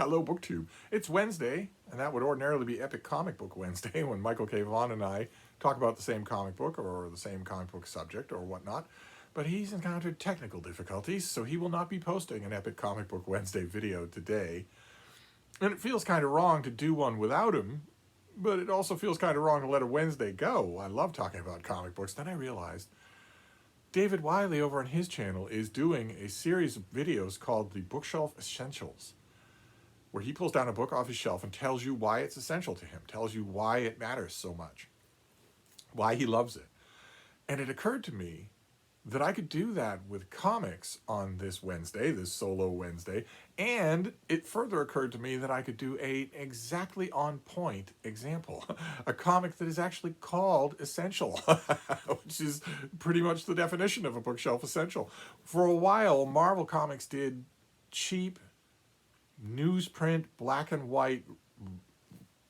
Hello, BookTube. It's Wednesday, and that would ordinarily be Epic Comic Book Wednesday when Michael K. Vaughan and I talk about the same comic book or the same comic book subject or whatnot. But he's encountered technical difficulties, so he will not be posting an Epic Comic Book Wednesday video today. And it feels kind of wrong to do one without him, but it also feels kind of wrong to let a Wednesday go. I love talking about comic books. Then I realized David Wiley over on his channel is doing a series of videos called the Bookshelf Essentials, where he pulls down a book off his shelf and tells you why it's essential to him, tells you why it matters so much, why he loves it. And it occurred to me that I could do that with comics on this Wednesday, this solo Wednesday, and it further occurred to me that I could do a exactly on point example, a comic that is actually called Essential, which is pretty much the definition of a bookshelf essential. For a while, Marvel Comics did cheap newsprint, black and white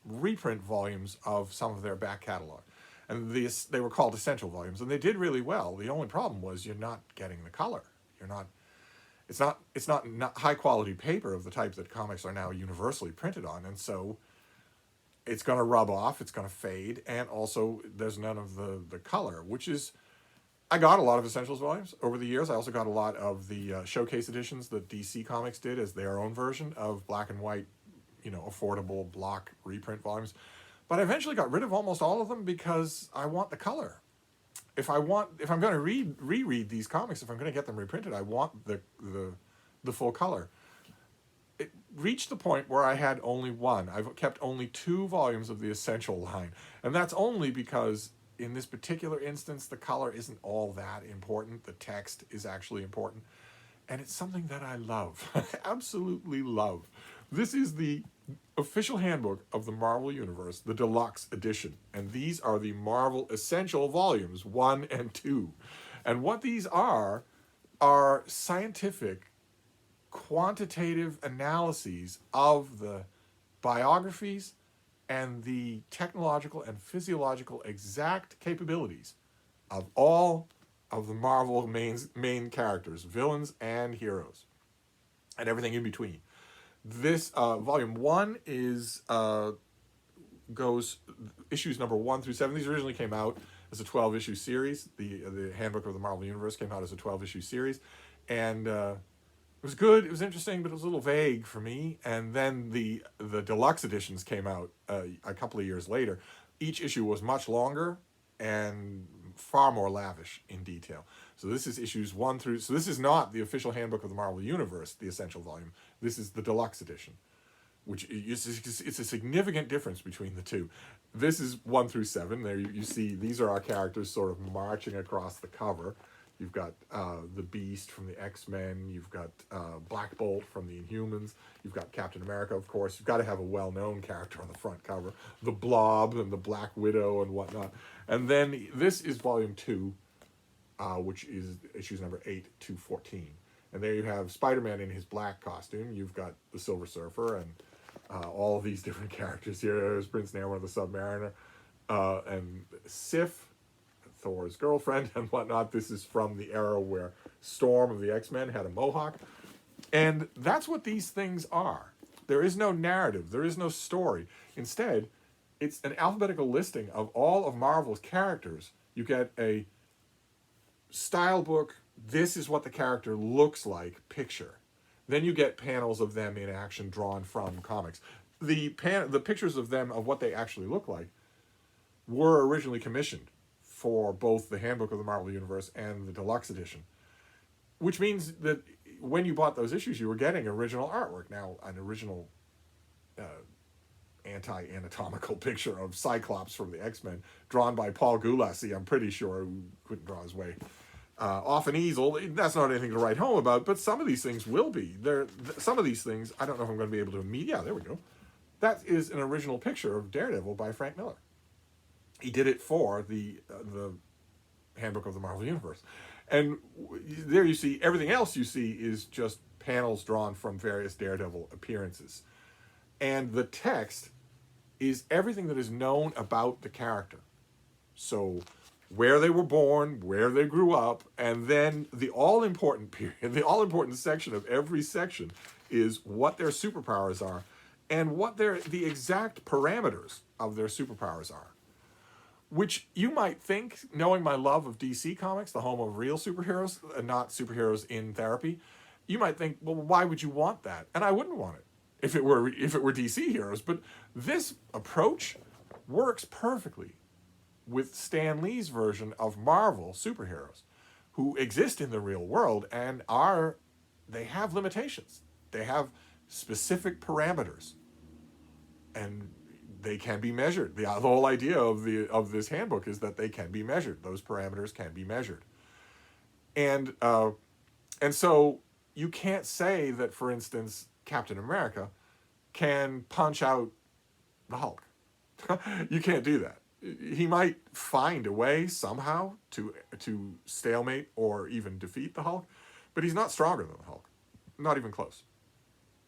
reprint volumes of some of their back catalog. And they were called essential volumes, and they did really well. The only problem was you're not getting the color. You're not. It's not high quality paper of the type that comics are now universally printed on, and so it's going to rub off. It's going to fade, and also there's none of the color, which is. I got a lot of Essentials volumes over the years. I also got a lot of the showcase editions that DC Comics did as their own version of black and white, affordable block reprint volumes. But I eventually got rid of almost all of them because I want the color. If I'm going to reread these comics, if I'm going to get them reprinted, I want the full color. It reached the point where I had only one. I've kept only 2 volumes of the Essential line, and that's only because in this particular instance, the color isn't all that important. The text is actually important. And it's something that I love. I absolutely love. This is the official handbook of the Marvel Universe, the deluxe edition. And these are the Marvel Essential volumes 1 and 2. And what these are scientific, quantitative analyses of the biographies and the technological and physiological exact capabilities of all of the Marvel main characters, villains and heroes, and everything in between. This volume 1 is goes issues number 1 through 7. These originally came out as a 12-issue series. The Handbook of the Marvel Universe came out as a 12-issue series, and it was good, it was interesting, but it was a little vague for me. And then the deluxe editions came out a couple of years later. Each issue was much longer and far more lavish in detail. So this is issues 1 through... So this is not the official Handbook of the Marvel Universe, the Essential Volume. This is the deluxe edition, which it's a significant difference between the two. This is 1 through 7. There you see these are our characters sort of marching across the cover. You've got the Beast from the X-Men. You've got Black Bolt from the Inhumans. You've got Captain America, of course. You've got to have a well-known character on the front cover. The Blob and the Black Widow and whatnot. And then this is Volume 2, which is issues number 8 to 14. And there you have Spider-Man in his black costume. You've got the Silver Surfer and all of these different characters here. There's Prince Namor, the Submariner, and Sif, Thor's girlfriend and whatnot. This is from the era where Storm of the X-Men had a mohawk. And that's what these things are. There is no narrative. There is no story. Instead, it's an alphabetical listing of all of Marvel's characters. You get a style book, this is what the character looks like, picture. Then you get panels of them in action drawn from comics. The pictures of them, of what they actually look like, were originally commissioned for both the Handbook of the Marvel Universe and the Deluxe Edition. Which means that when you bought those issues, you were getting original artwork. Now, an original anti-anatomical picture of Cyclops from the X-Men, drawn by Paul Gulacy, I'm pretty sure, who couldn't draw his way off an easel. That's not anything to write home about, but some of these things will be. Some of these things, I don't know if I'm going to be able to meet. Yeah, there we go. That is an original picture of Daredevil by Frank Miller. He did it for the Handbook of the Marvel Universe. And there you see, everything else you see is just panels drawn from various Daredevil appearances. And the text is everything that is known about the character. So where they were born, where they grew up, and then the all-important period, the all-important section of every section is what their superpowers are and what the exact parameters of their superpowers are. Which you might think, knowing my love of DC Comics, the home of real superheroes, and not superheroes in therapy, you might think, well, why would you want that? And I wouldn't want it if it were DC heroes. But this approach works perfectly with Stan Lee's version of Marvel superheroes, who exist in the real world and they have limitations. They have specific parameters, and they can be measured. The whole idea of this handbook is that they can be measured. Those parameters can be measured, and so you can't say that, for instance, Captain America can punch out the Hulk. You can't do that. He might find a way somehow to stalemate or even defeat the Hulk, but he's not stronger than the Hulk, not even close.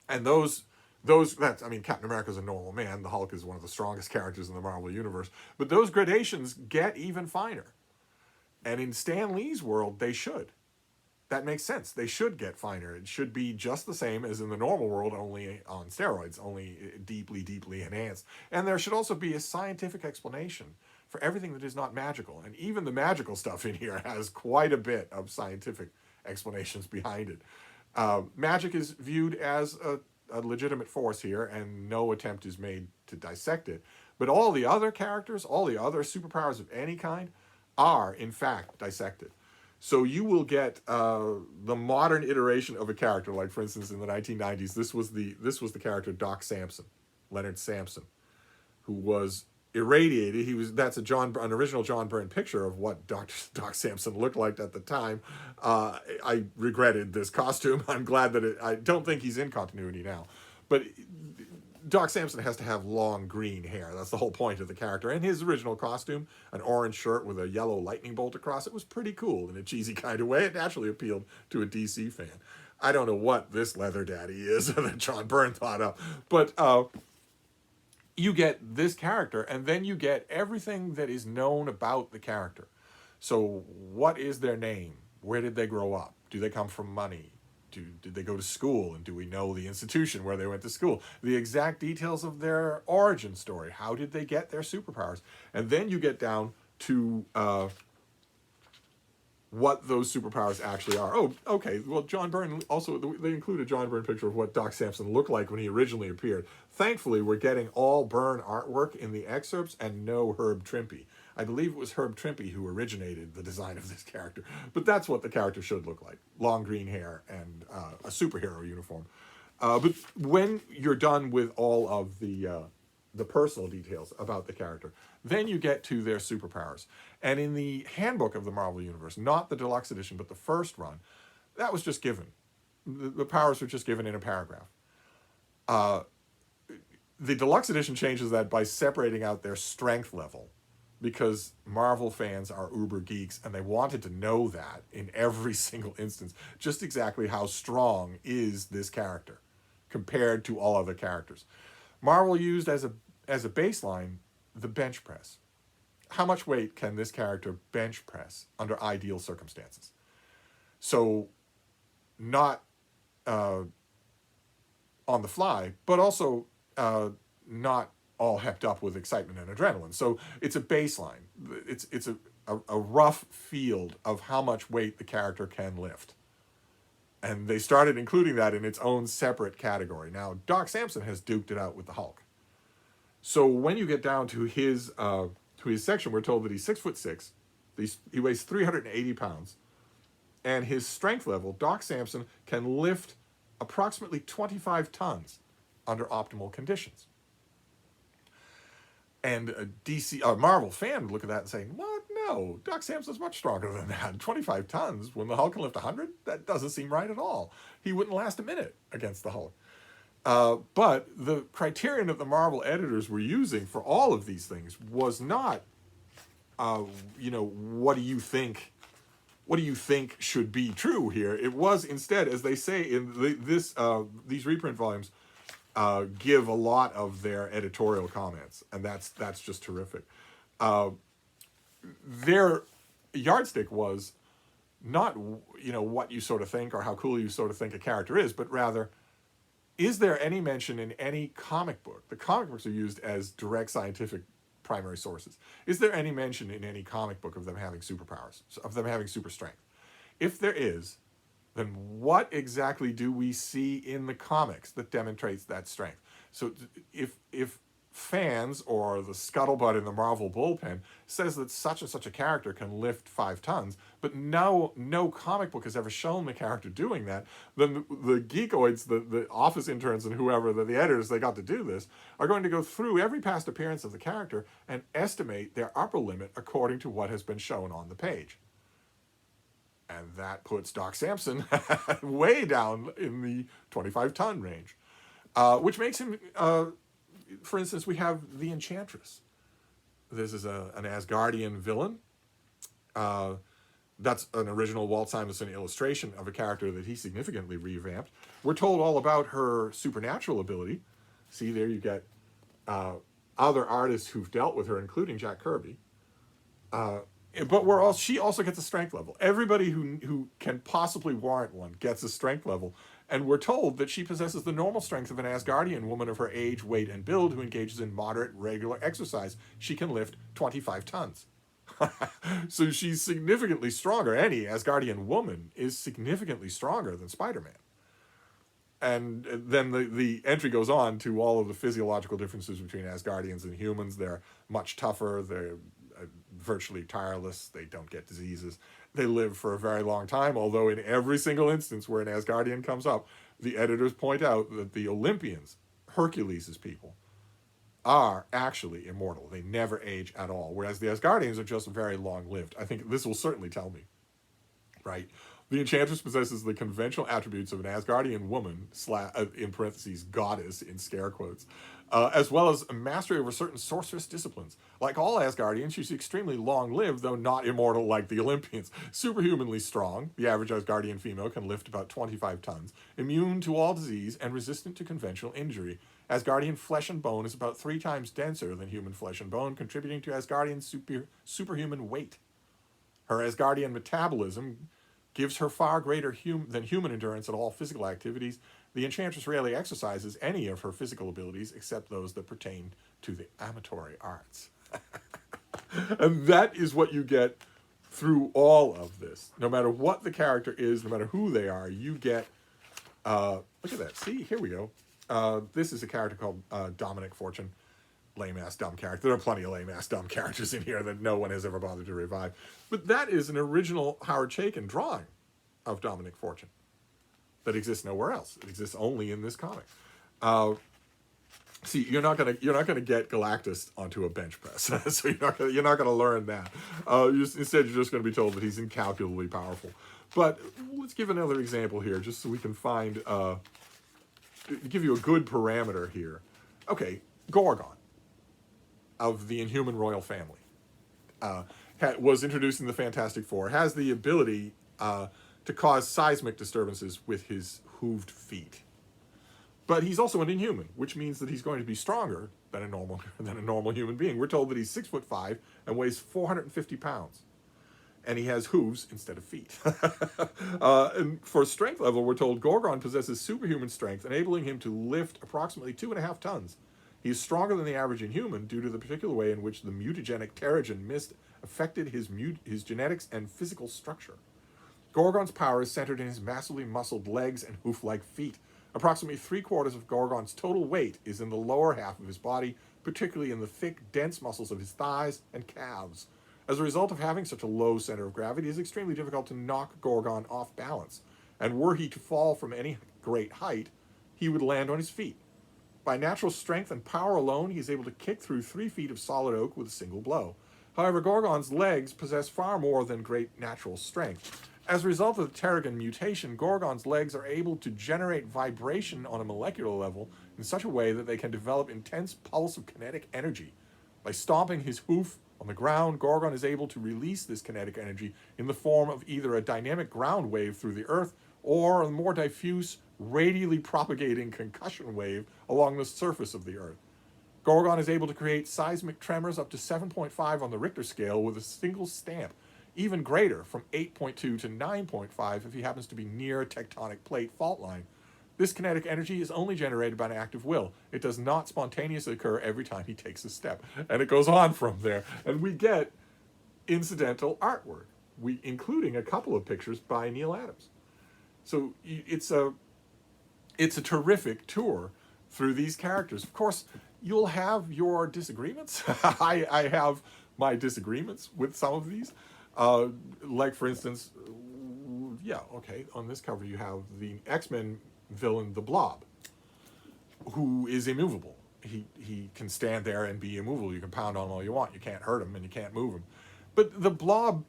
And Captain America's a normal man. The Hulk is one of the strongest characters in the Marvel Universe. But those gradations get even finer. And in Stan Lee's world, they should. That makes sense. They should get finer. It should be just the same as in the normal world, only on steroids, only deeply, deeply enhanced. And there should also be a scientific explanation for everything that is not magical. And even the magical stuff in here has quite a bit of scientific explanations behind it. Magic is viewed as a legitimate force here, and no attempt is made to dissect it. But all the other characters, all the other superpowers of any kind, are in fact dissected. So you will get the modern iteration of a character, like for instance in the 1990s, this was the character Doc Samson, Leonard Samson, who was irradiated. That's an original John Byrne picture of what Doc Samson looked like at the time. I regretted this costume. I'm glad that I don't think he's in continuity now, but Doc Samson has to have long green hair. That's the whole point of the character. And his original costume, an orange shirt with a yellow lightning bolt across it, was pretty cool in a cheesy kind of way. It naturally appealed to a DC fan. I don't know what this leather daddy is that John Byrne thought of, but you get this character, and then you get everything that is known about the character. So what is their name? Where did they grow up? Do they come from money? Did they go to school, and do we know the institution where they went to school? The exact details of their origin story. How did they get their superpowers? And then you get down to what those superpowers actually are. Oh, okay. Well, John Byrne also, they include a John Byrne picture of what Doc Samson looked like when he originally appeared. Thankfully, we're getting all Byrne artwork in the excerpts and no Herb Trimpe. I believe it was Herb Trimpe who originated the design of this character. But that's what the character should look like. Long green hair and a superhero uniform. But when you're done with all of the personal details about the character, then you get to their superpowers. And in the Handbook of the Marvel Universe, not the deluxe edition, but the first run, that was just given. The powers were just given in a paragraph. The deluxe edition changes that by separating out their strength level, because Marvel fans are uber geeks and they wanted to know that in every single instance, just exactly how strong is this character compared to all other characters. Marvel used as a baseline the bench press. How much weight can this character bench press under ideal circumstances? So not on the fly, but also not all hepped up with excitement and adrenaline. So it's a baseline. It's a rough field of how much weight the character can lift. And they started including that in its own separate category. Now, Doc Samson has duked it out with the Hulk. So when you get down to his section, we're told that he's 6'6", he weighs 380 pounds, and his strength level, Doc Samson can lift approximately 25 tons under optimal conditions. And a Marvel fan would look at that and say, "What? No, Doc Samson's much stronger than that. 25 tons when the Hulk can lift 100? That doesn't seem right at all. He wouldn't last a minute against the Hulk." But the criterion that the Marvel editors were using for all of these things was not, what do you think should be true here? It was instead, as they say in these reprint volumes, give a lot of their editorial comments, and that's just terrific. Their yardstick was not, what you sort of think or how cool you sort of think a character is, but rather, is there any mention in any comic book? The comic books are used as direct scientific primary sources. Is there any mention in any comic book of them having superpowers, of them having super strength? If there is, then what exactly do we see in the comics that demonstrates that strength? So if fans or the scuttlebutt in the Marvel bullpen says that such and such a character can lift 5 tons, but no comic book has ever shown the character doing that, then the geekoids, the office interns and whoever, the editors, they got to do this, are going to go through every past appearance of the character and estimate their upper limit according to what has been shown on the page. And that puts Doc Samson way down in the 25-ton range, which makes him, for instance, we have the Enchantress. This is an Asgardian villain. That's an original Walt Simonson illustration of a character that he significantly revamped. We're told all about her supernatural ability. See, there you get other artists who've dealt with her, including Jack Kirby. But she also gets a strength level. Everybody who can possibly warrant one gets a strength level. And we're told that she possesses the normal strength of an Asgardian woman of her age, weight, and build who engages in moderate, regular exercise. She can lift 25 tons. So she's significantly stronger. Any Asgardian woman is significantly stronger than Spider-Man. And then the entry goes on to all of the physiological differences between Asgardians and humans. They're much tougher. They're virtually tireless. They don't get diseases. They live for a very long time, although in every single instance where an Asgardian comes up, the editors point out that the Olympians, Hercules' people, are actually immortal. They never age at all, whereas the Asgardians are just very long-lived. I think this will certainly tell me, right? The Enchantress possesses the conventional attributes of an Asgardian woman, in parentheses, goddess, in scare quotes, as well as a mastery over certain sorceress disciplines. Like all Asgardians, she's extremely long-lived, though not immortal like the Olympians. Superhumanly strong, the average Asgardian female can lift about 25 tons, immune to all disease, and resistant to conventional injury. Asgardian flesh and bone is about 3 times denser than human flesh and bone, contributing to Asgardian superhuman weight. Her Asgardian metabolism gives her far greater than human endurance at all physical activities. The Enchantress rarely exercises any of her physical abilities except those that pertain to the amatory arts. And that is what you get through all of this. No matter what the character is, no matter who they are, you get... look at that. See, here we go. This is a character called Dominic Fortune. Lame-ass dumb character. There are plenty of lame-ass dumb characters in here that no one has ever bothered to revive. But that is an original Howard Chaykin drawing of Dominic Fortune that exists nowhere else. It exists only in this comic. See, you're not gonna get Galactus onto a bench press, so you're not gonna learn that. Instead, you're just gonna be told that he's incalculably powerful. But let's give another example here, just so we can find give you a good parameter here. Okay, Gorgon of the Inhuman royal family was introduced in the Fantastic Four, has the ability to cause seismic disturbances with his hooved feet. But he's also an Inhuman, which means that he's going to be stronger than a normal human being. We're told that he's 6'5" and weighs 450 pounds. And he has hooves instead of feet. And for strength level, we're told Gorgon possesses superhuman strength, enabling him to lift approximately 2.5 tons. He is stronger than the average Inhuman due to the particular way in which the mutagenic Terrigen mist affected his genetics and physical structure. Gorgon's power is centered in his massively muscled legs and hoof-like feet. Approximately 3/4 of Gorgon's total weight is in the lower half of his body, particularly in the thick, dense muscles of his thighs and calves. As a result of having such a low center of gravity, it is extremely difficult to knock Gorgon off balance. And were he to fall from any great height, he would land on his feet. By natural strength and power alone, he is able to kick through 3 feet of solid oak with a single blow. However, Gorgon's legs possess far more than great natural strength. As a result of the Terrigen mutation, Gorgon's legs are able to generate vibration on a molecular level in such a way that they can develop intense pulse of kinetic energy. By stomping his hoof on the ground, Gorgon is able to release this kinetic energy in the form of either a dynamic ground wave through the earth or a more diffuse, radially propagating concussion wave along the surface of the earth. Gorgon is able to create seismic tremors up to 7.5 on the Richter scale with a single stamp. even greater from 8.2 to 9.5 if he happens to be near a tectonic plate fault line. This kinetic energy is only generated by an active will. It does not spontaneously occur every time he takes a step. And it goes on from there. And we get incidental artwork, including a couple of pictures by Neil Adams. So it's a terrific tour through these characters. Of course, you'll have your disagreements. I have my disagreements with some of these. Like, for instance, on this cover you have the X-Men villain, the Blob, who is immovable. He can stand there and be immovable. You can pound on him all you want. You can't hurt him and you can't move him. But the Blob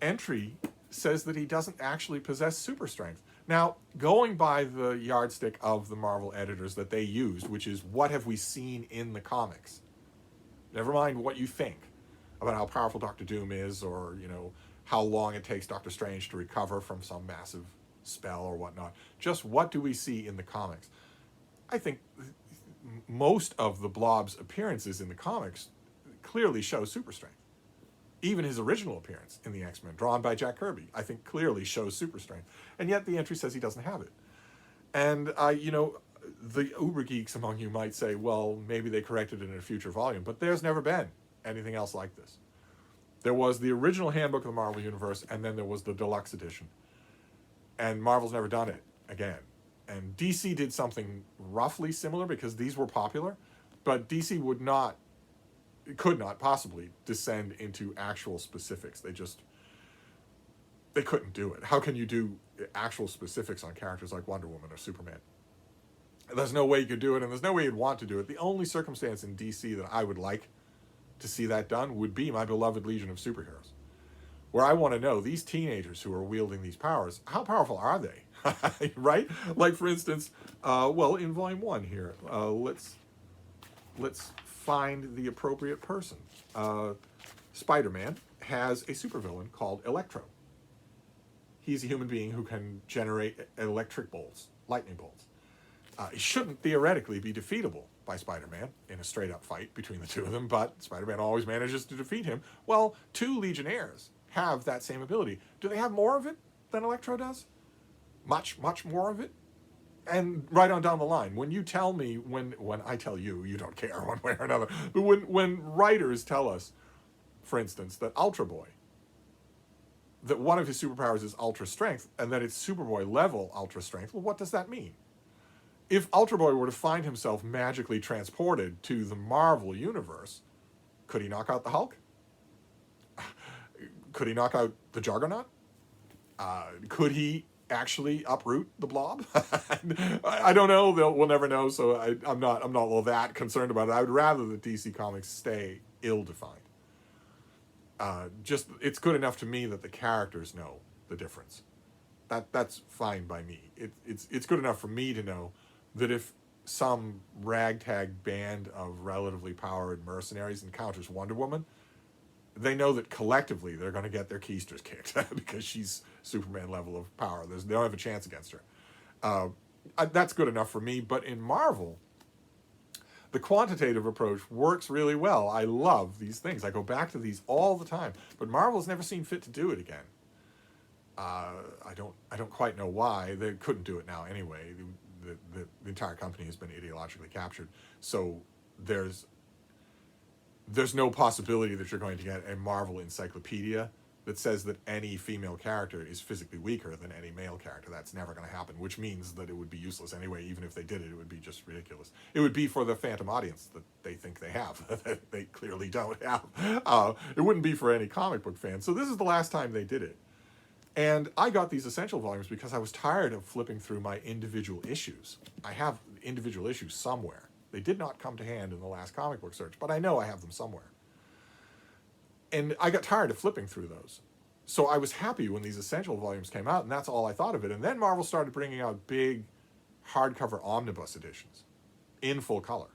entry says that he doesn't actually possess super strength. Now, going by the yardstick of the Marvel editors that they used, which is what have we seen in the comics? Never mind what you think about how powerful Doctor Doom is, or, how long it takes Doctor Strange to recover from some massive spell or whatnot. Just what do we see in the comics? I think most of the Blob's appearances in the comics clearly show super strength. Even his original appearance in the X-Men, drawn by Jack Kirby, I think clearly shows super strength. And yet the entry says he doesn't have it. And, the uber geeks among you might say, well, maybe they corrected it in a future volume, but there's never been anything else like this. There was the original Handbook of the Marvel Universe, and then there was the deluxe edition. And Marvel's never done it again. And DC did something roughly similar because these were popular, but DC could not possibly descend into actual specifics. They couldn't do it. How can you do actual specifics on characters like Wonder Woman or Superman? There's no way you could do it, and there's no way you'd want to do it. The only circumstance in DC that I would like to see that done would be my beloved Legion of Superheroes, where I want to know, these teenagers who are wielding these powers, how powerful are they? Right? Like, for instance, in Volume 1 here, let's find the appropriate person. Spider-Man has a supervillain called Electro. He's a human being who can generate electric bolts, lightning bolts. He shouldn't theoretically be defeatable by Spider-Man in a straight-up fight between the two of them, but Spider-Man always manages to defeat him. Well, 2 Legionnaires have that same ability. Do they have more of it than Electro does? Much, much more of it? And right on down the line, when you tell me, when I tell you, you don't care one way or another, but when writers tell us, for instance, that Ultra Boy, that one of his superpowers is ultra strength, and that it's Superboy level ultra strength, well, what does that mean? If Ultra Boy were to find himself magically transported to the Marvel Universe, could he knock out the Hulk? Could he knock out the Juggernaut? Could he actually uproot the Blob? I don't know. We'll never know. So I'm not all that concerned about it. I would rather that DC Comics stay ill-defined. It's good enough to me that the characters know the difference. That's fine by me. It's good enough for me to know that if some ragtag band of relatively powered mercenaries encounters Wonder Woman, they know that collectively they're going to get their keisters kicked because she's Superman level of power. They don't have a chance against her. That's good enough for me. But in Marvel, the quantitative approach works really well. I love these things. I go back to these all the time. But Marvel's never seen fit to do it again. I don't quite know why. They couldn't do it now anyway. The entire company has been ideologically captured. So there's no possibility that you're going to get a Marvel encyclopedia that says that any female character is physically weaker than any male character. That's never going to happen, which means that it would be useless anyway. Even if they did it, it would be just ridiculous. It would be for the phantom audience that they think they have, that they clearly don't have. It wouldn't be for any comic book fans. So this is the last time they did it. And I got these essential volumes because I was tired of flipping through my individual issues. I have individual issues somewhere. They did not come to hand in the last comic book search, but I know I have them somewhere. And I got tired of flipping through those. So I was happy when these essential volumes came out, and that's all I thought of it. And then Marvel started bringing out big hardcover omnibus editions in full color.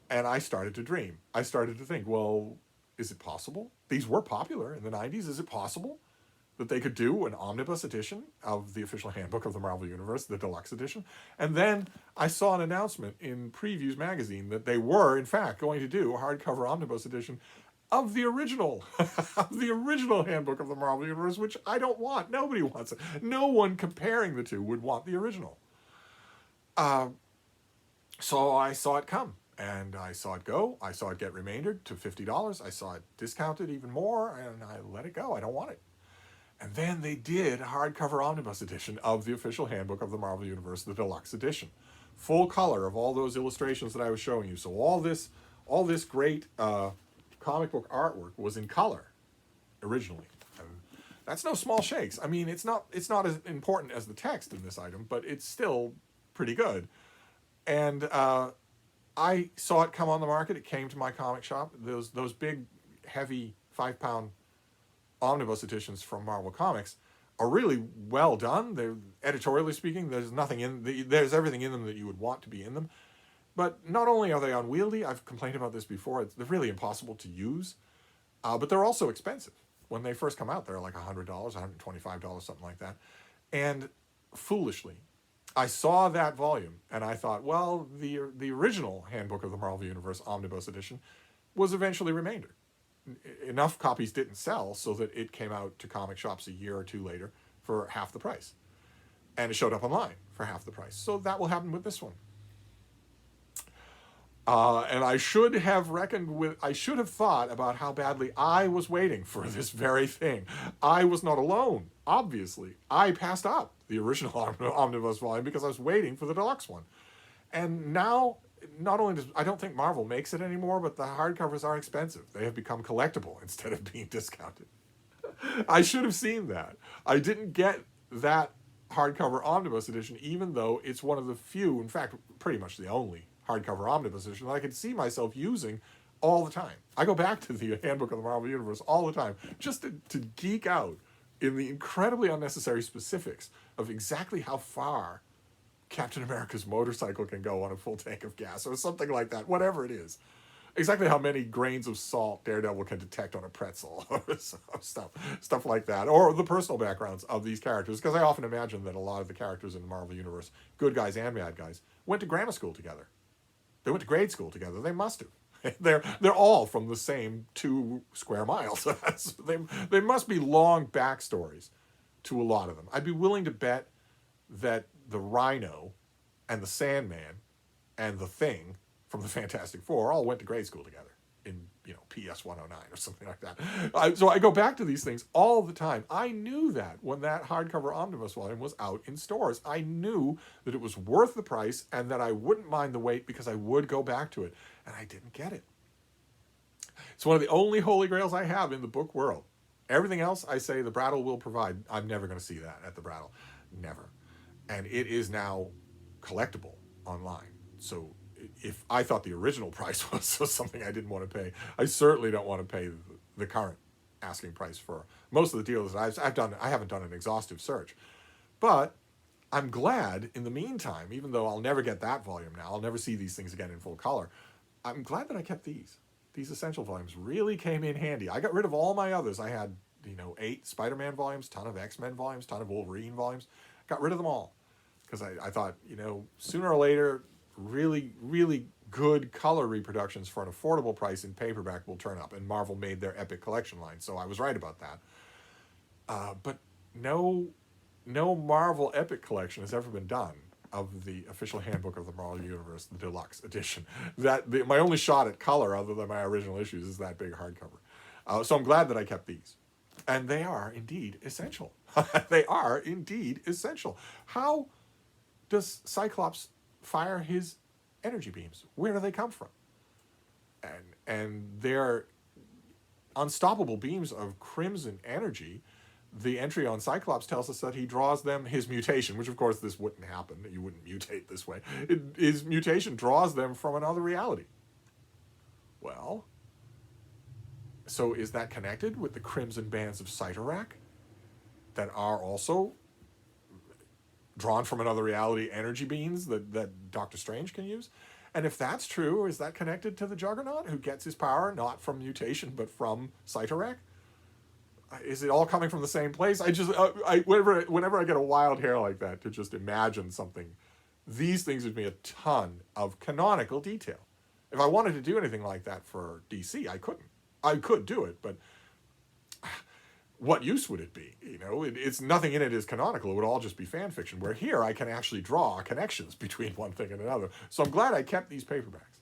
And I started to dream. I started to think, well, is it possible? These were popular in the 90s. Is it possible that they could do an omnibus edition of the official Handbook of the Marvel Universe, the deluxe edition? And then I saw an announcement in Previews magazine that they were, in fact, going to do a hardcover omnibus edition of the original, of the original Handbook of the Marvel Universe, which I don't want. Nobody wants it. No one comparing the two would want the original. So I saw it come, and I saw it go. I saw it get remaindered to $50. I saw it discounted even more, and I let it go. I don't want it. And then they did a hardcover omnibus edition of the official Handbook of the Marvel Universe, the deluxe edition. Full color of all those illustrations that I was showing you. So all this great comic book artwork was in color originally. And that's no small shakes. I mean, it's not as important as the text in this item, but it's still pretty good. And I saw it come on the market. It came to my comic shop. Those big, heavy 5-pound omnibus editions from Marvel Comics are really well done. They're, editorially speaking, there's everything in them that you would want to be in them. But not only are they unwieldy, I've complained about this before, they're really impossible to use, but they're also expensive. When they first come out, they're like $100, $125, something like that. And foolishly, I saw that volume and I thought, well, the original Handbook of the Marvel Universe Omnibus Edition was eventually remaindered. Enough copies didn't sell so that it came out to comic shops a year or two later for half the price. And it showed up online for half the price. So that will happen with this one. And I should have thought about how badly I was waiting for this very thing. I was not alone, obviously. I passed up the original omnibus volume because I was waiting for the deluxe one. And now, not only does, I don't think Marvel makes it anymore, but the hardcovers are expensive. They have become collectible instead of being discounted. I should have seen that. I didn't get that hardcover omnibus edition, even though it's one of the few, in fact, pretty much the only hardcover omnibus edition that I could see myself using all the time. I go back to the Handbook of the Marvel Universe all the time just to geek out in the incredibly unnecessary specifics of exactly how far Captain America's motorcycle can go on a full tank of gas or something like that, whatever it is. Exactly how many grains of salt Daredevil can detect on a pretzel or stuff like that. Or the personal backgrounds of these characters, because I often imagine that a lot of the characters in the Marvel Universe, good guys and bad guys, went to grammar school together. They went to grade school together. They must have. They're all from the same 2 square miles. They must be long backstories to a lot of them. I'd be willing to bet that the Rhino and the Sandman and the Thing from the Fantastic Four all went to grade school together in, PS 109 or something like that. So I go back to these things all the time. I knew that when that hardcover omnibus volume was out in stores. I knew that it was worth the price and that I wouldn't mind the wait because I would go back to it. And I didn't get it. It's one of the only holy grails I have in the book world. Everything else, I say the Brattle will provide. I'm never going to see that at the Brattle. Never. And it is now collectible online. So if I thought the original price was something I didn't want to pay, I certainly don't want to pay the current asking price for most of the deals that I've done. I haven't done an exhaustive search. But I'm glad in the meantime, even though I'll never get that volume now, I'll never see these things again in full color, I'm glad that I kept these. These essential volumes really came in handy. I got rid of all my others. I had, 8 Spider-Man volumes, ton of X-Men volumes, ton of Wolverine volumes. Got rid of them all. Because I thought, sooner or later, really, really good color reproductions for an affordable price in paperback will turn up. And Marvel made their Epic Collection line, so I was right about that. But no Marvel Epic Collection has ever been done of the official Handbook of the Marvel Universe, the deluxe edition. My only shot at color, other than my original issues, is that big hardcover. So I'm glad that I kept these. And they are indeed essential. They are indeed essential. How does Cyclops fire his energy beams? Where do they come from? And they're unstoppable beams of crimson energy. The entry on Cyclops tells us that he draws them, his mutation, which of course this wouldn't happen. You wouldn't mutate this way. His mutation draws them from another reality. Well, so is that connected with the crimson bands of Cyttorak that are also drawn from another reality energy beams that Doctor Strange can use? And if that's true, is that connected to the Juggernaut, who gets his power not from mutation but from Cyttorak? Is it all coming from the same place? Whenever I get a wild hair like that, to just imagine something, these things would be a ton of canonical detail. If I wanted to do anything like that for DC, I couldn't. I could do it, but what use would it be? It's nothing in it is canonical. It would all just be fan fiction. Where here I can actually draw connections between one thing and another. So I'm glad I kept these paperbacks.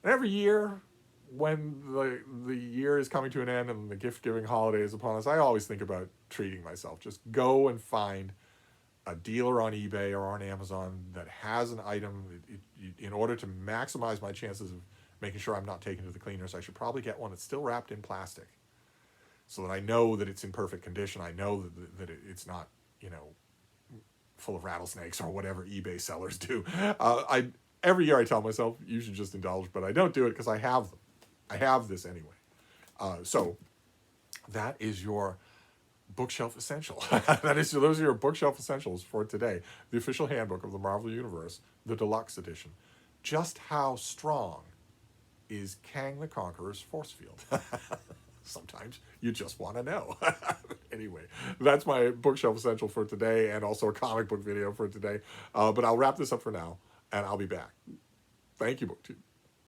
And every year, when the year is coming to an end and the gift giving holiday is upon us, I always think about treating myself. Just go and find a dealer on eBay or on Amazon that has an item. In order to maximize my chances of making sure I'm not taken to the cleaners, I should probably get one that's still wrapped in plastic, so that I know that it's in perfect condition. I know that it's not, full of rattlesnakes or whatever eBay sellers do. Every year I tell myself, you should just indulge, but I don't do it because I have them. I have this anyway. So that is your bookshelf essential. Those are your bookshelf essentials for today. The official handbook of the Marvel Universe, the deluxe edition. Just how strong is Kang the Conqueror's force field? Sometimes you just want to know. Anyway, that's my bookshelf essential for today, and also a comic book video for today. But I'll wrap this up for now, and I'll be back. Thank you, BookTube.